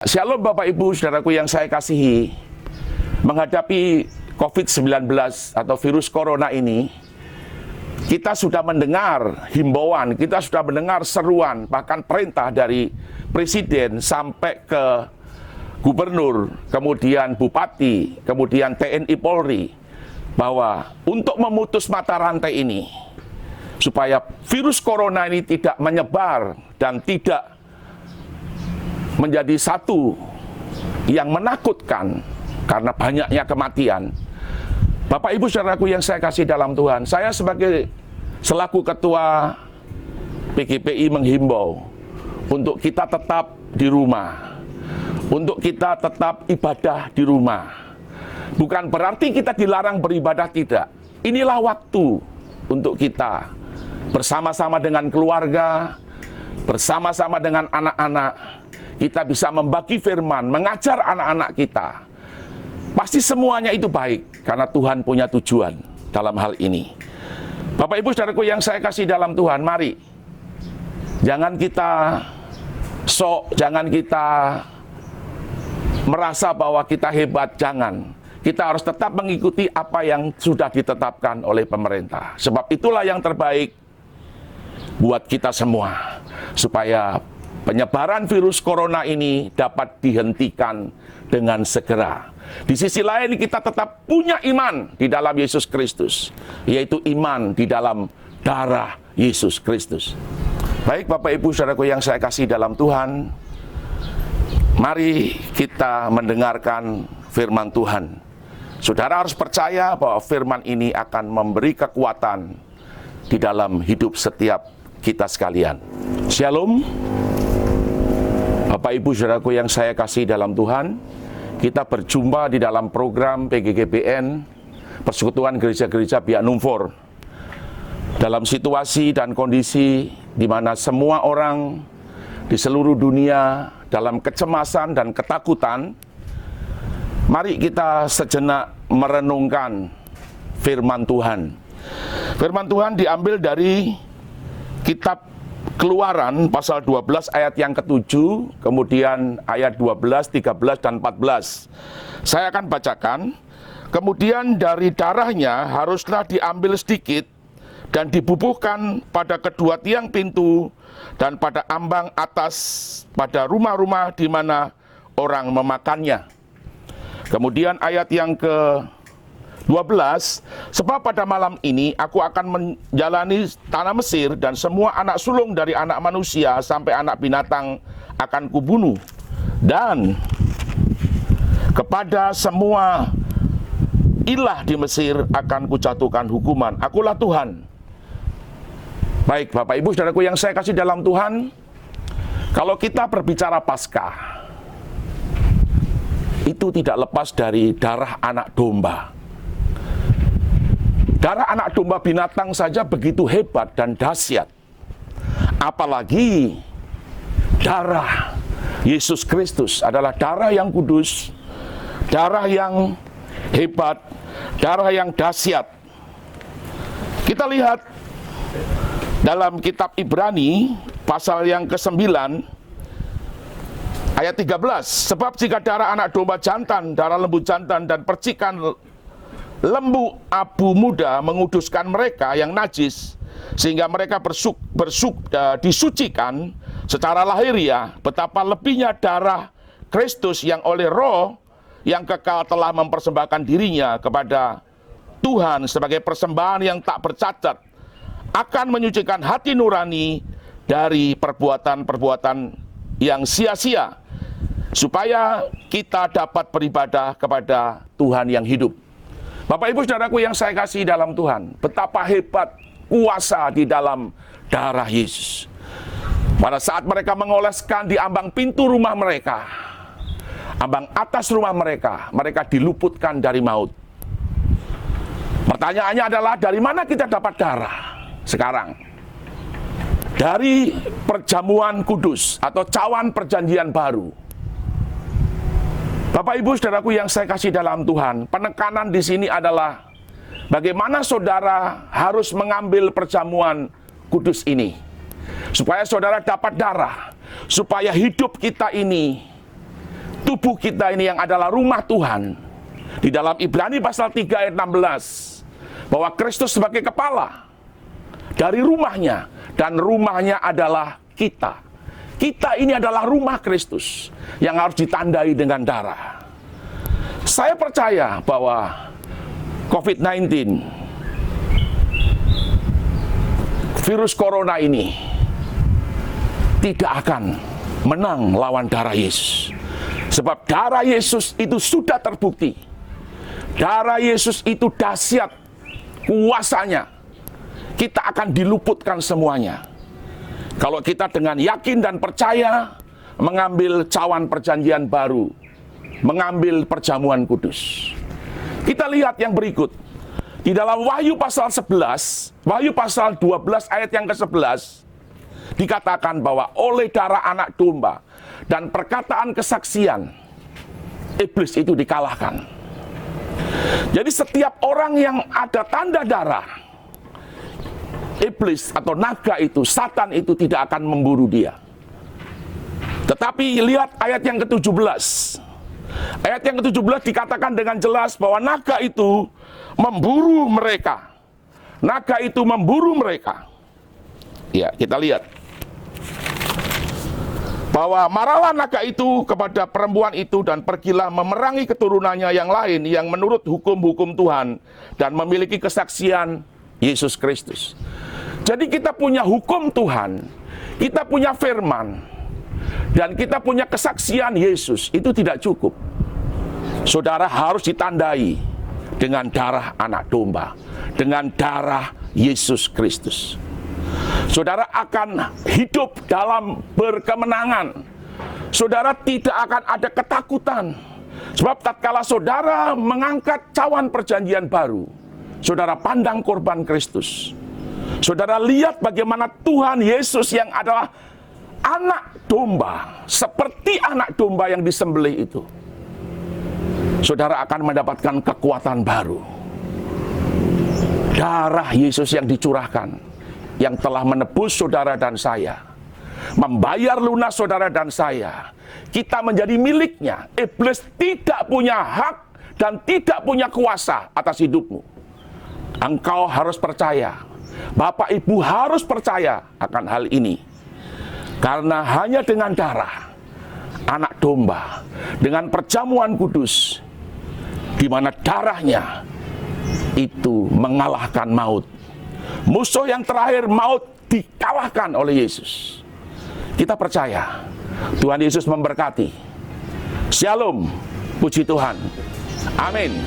Shalom Bapak Ibu, Saudaraku yang saya kasihi. Menghadapi COVID-19 atau virus corona ini, kita sudah mendengar himbauan, kita sudah mendengar seruan, bahkan perintah dari Presiden sampai ke Gubernur, kemudian Bupati, kemudian TNI Polri, bahwa untuk memutus mata rantai ini, supaya virus corona ini tidak menyebar dan tidak menjadi satu yang menakutkan karena banyaknya kematian. Bapak Ibu Saudaraku yang saya kasih dalam Tuhan, saya selaku ketua PGPI menghimbau untuk kita tetap di rumah, untuk kita tetap ibadah di rumah. Bukan berarti kita dilarang beribadah, tidak. Inilah waktu untuk kita bersama-sama dengan keluarga, bersama-sama dengan anak-anak. Kita bisa membagi firman, mengajar anak-anak kita. Pasti semuanya itu baik, karena Tuhan punya tujuan dalam hal ini. Bapak Ibu Saudaraku yang saya kasih dalam Tuhan, mari. Jangan kita jangan kita merasa bahwa kita hebat, jangan. Kita harus tetap mengikuti apa yang sudah ditetapkan oleh pemerintah. Sebab itulah yang terbaik buat kita semua. Supaya penyebaran virus corona ini dapat dihentikan dengan segera. Di sisi lain kita tetap punya iman di dalam Yesus Kristus, yaitu iman di dalam darah Yesus Kristus. Baik Bapak Ibu Saudaraku yang saya kasih dalam Tuhan, mari kita mendengarkan firman Tuhan. Saudara harus percaya bahwa firman ini akan memberi kekuatan di dalam hidup setiap kita sekalian. Shalom. Bapak Ibu Saudaraku yang saya kasih dalam Tuhan, kita berjumpa di dalam program PGGBN, Persekutuan Gereja-Gereja Biak Numfor. Dalam situasi dan kondisi di mana semua orang di seluruh dunia dalam kecemasan dan ketakutan, mari kita sejenak merenungkan firman Tuhan. Firman Tuhan diambil dari kitab Keluaran pasal 12 ayat yang ke-7, kemudian ayat 12, 13, dan 14. Saya akan bacakan. Kemudian dari darahnya haruslah diambil sedikit dan dibubuhkan pada kedua tiang pintu dan pada ambang atas pada rumah-rumah di mana orang memakannya. Kemudian ayat yang ke-12, sebab pada malam ini aku akan menjalani tanah Mesir dan semua anak sulung dari anak manusia sampai anak binatang akan kubunuh. Dan kepada semua ilah di Mesir akan kujatuhkan hukuman. Akulah Tuhan. Baik Bapak Ibu Saudaraku yang saya kasih dalam Tuhan, kalau kita berbicara Paskah, itu tidak lepas dari darah anak domba. Darah anak domba binatang saja begitu hebat dan dahsyat. Apalagi darah Yesus Kristus adalah darah yang kudus, darah yang hebat, darah yang dahsyat. Kita lihat dalam kitab Ibrani pasal yang ke-9 ayat 13. Sebab jika darah anak domba jantan, darah lembu jantan dan percikan lembu abu muda menguduskan mereka yang najis, sehingga mereka disucikan secara lahiriah, betapa lebihnya darah Kristus yang oleh Roh yang kekal telah mempersembahkan dirinya kepada Tuhan sebagai persembahan yang tak bercacat, akan menyucikan hati nurani dari perbuatan-perbuatan yang sia-sia, supaya kita dapat beribadah kepada Tuhan yang hidup. Bapak Ibu Saudaraku yang saya kasih dalam Tuhan, betapa hebat kuasa di dalam darah Yesus. Pada saat mereka mengoleskan di ambang pintu rumah mereka, ambang atas rumah mereka, mereka diluputkan dari maut. Pertanyaannya adalah, dari mana kita dapat darah sekarang? Dari perjamuan kudus atau cawan perjanjian baru. Bapak Ibu Saudaraku yang saya kasih dalam Tuhan, penekanan di sini adalah bagaimana saudara harus mengambil perjamuan kudus ini supaya saudara dapat darah, supaya hidup kita ini tubuh kita ini yang adalah rumah Tuhan. Di dalam Ibrani pasal 3 ayat 16, bahwa Kristus sebagai kepala dari rumahnya, dan rumahnya adalah kita. Kita ini adalah rumah Kristus yang harus ditandai dengan darah. Saya percaya bahwa COVID-19, virus corona ini tidak akan menang lawan darah Yesus. Sebab darah Yesus itu sudah terbukti. Darah Yesus itu dahsyat kuasanya. Kita akan diluputkan semuanya. Kalau kita dengan yakin dan percaya mengambil cawan perjanjian baru, mengambil perjamuan kudus. Kita lihat yang berikut. Di dalam Wahyu pasal 11, Wahyu pasal 12 ayat yang ke-11, dikatakan bahwa oleh darah anak domba dan perkataan kesaksian, iblis itu dikalahkan. Jadi setiap orang yang ada tanda darah, iblis atau naga itu, Satan itu tidak akan memburu dia. Tetapi lihat ayat yang ke-17. Ayat yang ke-17 dikatakan dengan jelas bahwa naga itu memburu mereka. Naga itu memburu mereka. Ya, kita lihat. Bahwa marahlah naga itu kepada perempuan itu dan pergilah memerangi keturunannya yang lain yang menurut hukum-hukum Tuhan dan memiliki kesaksian Yesus Kristus. Jadi kita punya hukum Tuhan, kita punya firman, dan kita punya kesaksian Yesus. Itu tidak cukup. Saudara harus ditandai dengan darah anak domba, dengan darah Yesus Kristus. Saudara akan hidup dalam berkemenangan. Saudara tidak akan ada ketakutan. Sebab tatkala saudara mengangkat cawan perjanjian baru, saudara pandang korban Kristus. Saudara lihat bagaimana Tuhan Yesus yang adalah anak domba, seperti anak domba yang disembelih itu. Saudara akan mendapatkan kekuatan baru. Darah Yesus yang dicurahkan, yang telah menebus saudara dan saya, membayar lunas saudara dan saya. Kita menjadi miliknya. Iblis tidak punya hak dan tidak punya kuasa atas hidupmu. Engkau harus percaya. Bapak Ibu harus percaya akan hal ini. Karena hanya dengan darah anak domba, dengan perjamuan kudus, di mana darahnya itu mengalahkan maut. Musuh yang terakhir, maut, dikalahkan oleh Yesus. Kita percaya Tuhan Yesus memberkati. Shalom, puji Tuhan. Amin.